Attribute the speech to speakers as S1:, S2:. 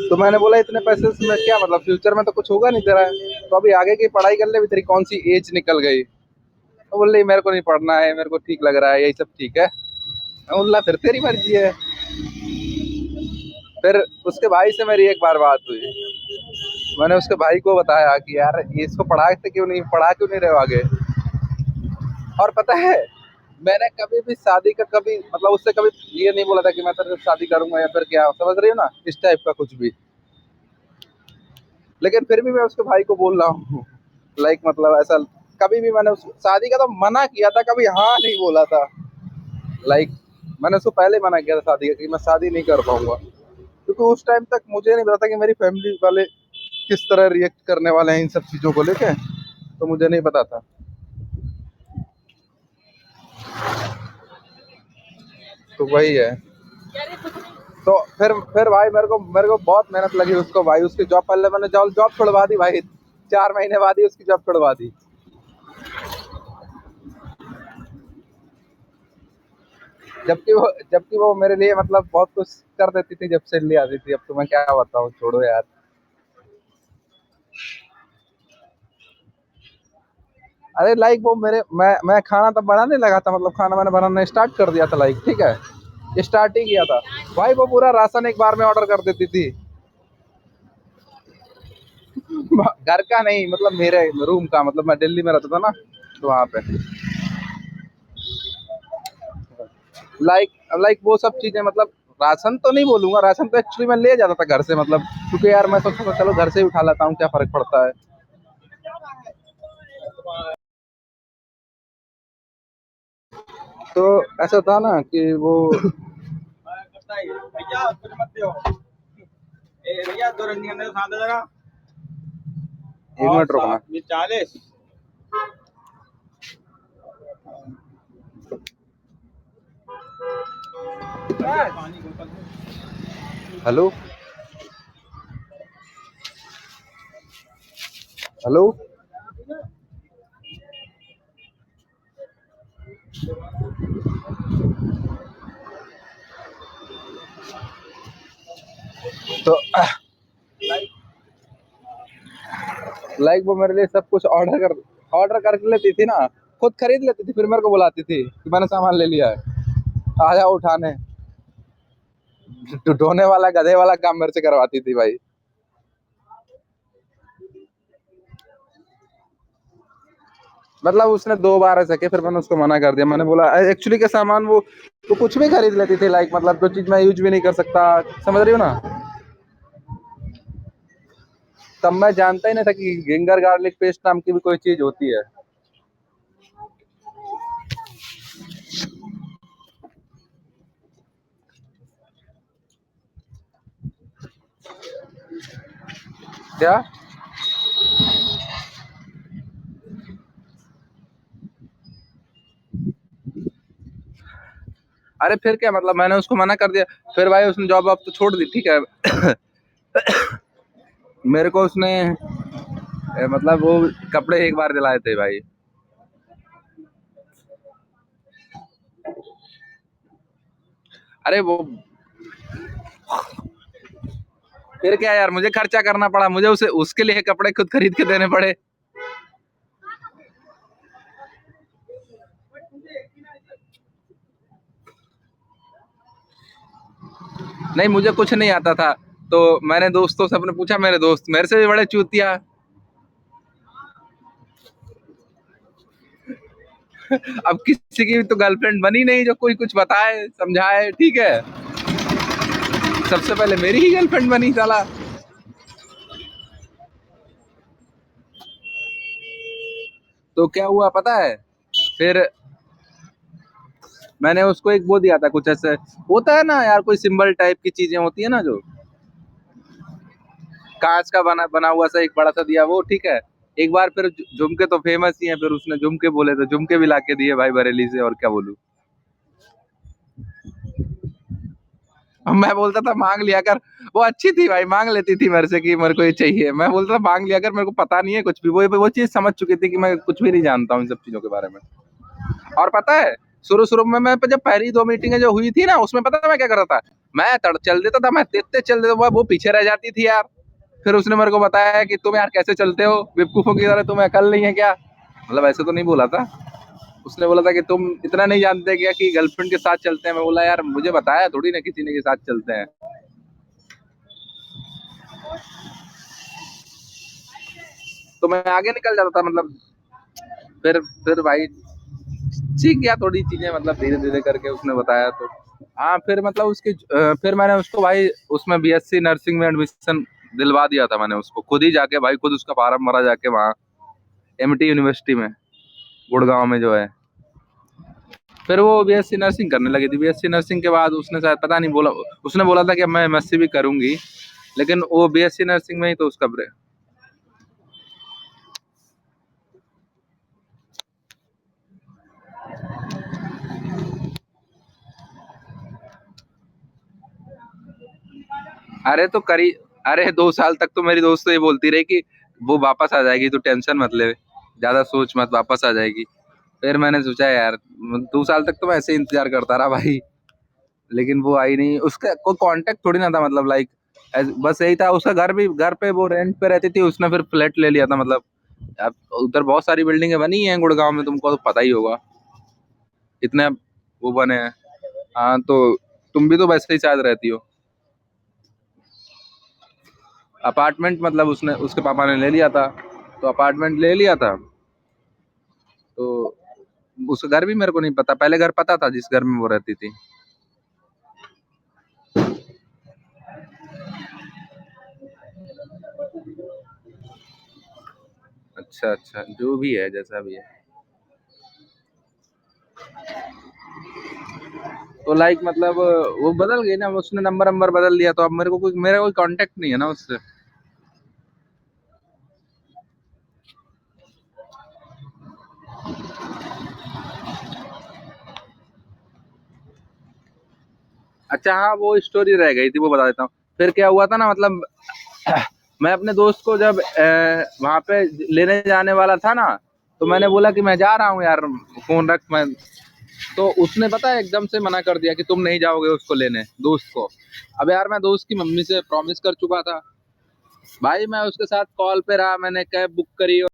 S1: तो मैंने बोला इतने पैसे से मैं क्या मतलब, फ्यूचर में तो कुछ होगा नहीं तेरा, तो अभी आगे की पढ़ाई कर ले, भी तेरी कौन सी एज निकल गई। तो बोल रही मेरे को नहीं पढ़ना है, मेरे को ठीक लग रहा है, यही सब ठीक है। मैं बोला फिर तेरी मर्जी है। फिर उसके भाई से मेरी एक बार बात हुई। मैंने उसके भाई को बताया कि यार ये इसको पढ़ाते क्यों नहीं, पढ़ा क्यों नहीं रहे हो आगे। और पता है, मैंने कभी भी शादी का कभी मतलब उससे कभी ये नहीं बोला था कि मैं तेरे से शादी करूंगा या फिर क्या, समझ रही हो ना, इस टाइप का कुछ भी। लेकिन फिर भी मैं उसके भाई को बोल रहा हूँ, लाइक मतलब ऐसा कभी भी मैंने शादी का तो मना किया था, कभी हाँ नहीं बोला था। लाइक मैंने उसको पहले मना किया था शादी का कि मैं शादी नहीं कर पाऊंगा, क्योंकि उस टाइम तक मुझे नहीं पता था कि मेरी फैमिली वाले किस तरह रिएक्ट करने वाले हैं इन सब चीजों को लेके, तो मुझे नहीं पता था। तो वही है। तो फिर भाई मेरे को बहुत मेहनत लगी उसको भाई, उसकी जॉब, पहले मैंने जॉब छुड़वा दी भाई, 4 महीने बाद ही उसकी जॉब छुड़वा दी। जबकि वो मेरे लिए मतलब बहुत कुछ कर देती थी जब से ले आती थी। अब तो मैं क्या बताऊँ, छोड़ो यार। अरे लाइक वो मेरे मैं खाना तब बनाने लगा था, मतलब खाना मैंने बनाना स्टार्ट कर दिया था, लाइक ठीक है, स्टार्ट ही किया था। भाई वो पूरा राशन एक बार में ऑर्डर कर देती थी। घर का नहीं, मतलब मेरे रूम का, मतलब मैं दिल्ली में रहता था ना, तो वहाँ पे लाइक लाइक वो सब चीजें, मतलब राशन तो नहीं बोलूंगा, राशन तो एक्चुअली मैं ले जाता था घर से, मतलब क्योंकि यार मैं सोचता था चलो घर से ही उठा लेता हूँ, क्या फर्क पड़ता है। तो ऐसा था ना कि वो एक मिनट रुकना। 40। Hello hello. तो लाइक वो मेरे लिए सब कुछ ऑर्डर कर लेती थी ना, खुद खरीद लेती थी, फिर मेरे को बुलाती थी कि मैंने सामान ले लिया है, आ जाओ उठाने। ढोने वाला गधे वाला काम मेरे से करवाती थी भाई। मतलब उसने 2 बार ऐसा किया, फिर मैंने उसको मना कर दिया। मैंने बोला एक्चुअली के सामान वो कुछ भी खरीद लेती थी, लाइक मतलब जो चीज मैं यूज भी नहीं कर सकता, समझ रही हो ना। तब मैं जानता ही नहीं था कि जिंगर गार्लिक पेस्ट नाम की भी कोई चीज होती है। क्या? अरे फिर क्या मतलब, मैंने उसको मना कर दिया। फिर भाई उसने जॉब वॉब तो छोड़ दी, ठीक है। मेरे को उसने मतलब वो कपड़े एक बार दिलाए थे भाई। अरे वो फिर क्या यार, मुझे खर्चा करना पड़ा, मुझे उसे उसके लिए कपड़े खुद खरीद के देने पड़े। नहीं, मुझे कुछ नहीं आता था, तो मैंने दोस्तों से अपने पूछा, मेरे दोस्त मेरे से भी बड़े चूतिया। अब किसी की भी तो गर्लफ्रेंड बनी नहीं जो कोई कुछ बताए समझाए, ठीक है। सबसे पहले मेरी ही गर्लफ्रेंड बनी साला। तो क्या हुआ पता है, फिर मैंने उसको एक वो दिया था, कुछ ऐसे होता है ना यार, कोई सिंबल टाइप की चीजें होती है ना, जो कांच का बना बना हुआ सा एक बड़ा सा दिया, वो ठीक है। एक बार फिर झुमके तो फेमस ही हैं, फिर उसने झुमके बोले तो झुमके भी लाके दिए भाई बरेली से, और क्या बोलूं। अब मैं बोलता था मांग लिया कर, वो अच्छी थी भाई, मांग लेती थी मेरे से कि मेरे को ये चाहिए, मैं बोलता था मांग लिया कर, मेरे को पता नहीं है कुछ भी। वो चीज समझ चुकी थी कि मैं कुछ भी नहीं जानता हूँ इन सब चीजों के बारे में। और पता है, शुरू शुरू में मैं जब पहली 2 मीटिंगें जो हुई थी ना, उसमें पता है मैं क्या कर रहा था, मैं चल देता था, मैं तेज चल देता था, वो पीछे रह जाती थी यार। फिर उसने मेरे को बताया कि तुम यार कैसे चलते हो बेवकूफों की तरह, तुम्हें अकल नहीं है क्या? मतलब ऐसे तो नहीं बोला था, उसने बोला था कि तुम इतना नहीं जानते क्या कि गर्लफ्रेंड के साथ चलते हैं। मैं बोला यार मुझे बताया थोड़ी ना किसी ने के साथ चलते हैं। तो मैं आगे निकल जाता था मतलब। फिर भाई सीख गया थोड़ी चीजें, मतलब धीरे धीरे करके उसने बताया तो। हाँ फिर मतलब फिर मैंने उसको भाई उसमें बीएससी नर्सिंग में एडमिशन दिलवा दिया था मैंने उसको, खुद ही जाके भाई, खुद उसका फार्म भरा जाके वहाँ एमटी यूनिवर्सिटी में, गुड़गांव में जो है। फिर वो बीएससी नर्सिंग करने लगी थी। बीएससी नर्सिंग के बाद उसने शायद पता नहीं बोला, उसने बोला था कि अब मैं एमएससी भी करूंगी, लेकिन वो बीएससी नर्सिंग में ही तो उसका ब्रेक। अरे तो करी, अरे 2 साल तक तो मेरी दोस्त तो ये बोलती रही कि वो वापस आ जाएगी, तो टेंशन मत ले, ज्यादा सोच मत, वापस आ जाएगी। फिर मैंने सोचा यार, 2 साल तक तो मैं ऐसे ही इंतजार करता रहा भाई, लेकिन वो आई नहीं। उसका कोई कांटेक्ट थोड़ी ना था, मतलब लाइक बस यही था। उसका घर पे वो रेंट पे रहती थी, उसने फिर फ्लैट ले लिया था मतलब। अब उधर बहुत सारी बिल्डिंगें बनी हैं गुड़गांव में, तुमको तो पता ही होगा, इतने वो बने हैं। हाँ तो तुम भी तो वैसे ही शायद रहती हो। अपार्टमेंट मतलब उसने, उसके पापा ने ले लिया था, तो अपार्टमेंट ले लिया था। तो उसका घर भी मेरे को नहीं पता, पहले घर पता था जिस घर में वो रहती थी। अच्छा अच्छा, जो भी है जैसा भी है। तो लाइक मतलब वो बदल गई ना, उसने नंबर बदल लिया, तो अब मेरा कोई कांटेक्ट नहीं है ना उससे। अच्छा हाँ, वो स्टोरी रह गई थी, वो बता देता हूँ। फिर क्या हुआ था ना, मतलब मैं अपने दोस्त को जब वहां पे लेने जाने वाला था ना, तो मैंने बोला कि मैं जा रहा हूँ यार, फोन रख मैं। तो उसने पता है एकदम से मना कर दिया कि तुम नहीं जाओगे उसको लेने, दोस्त को। अब यार मैं दोस्त की मम्मी से प्रॉमिस कर चुका था भाई, मैं उसके साथ कॉल पे रहा, मैंने कैब बुक करी।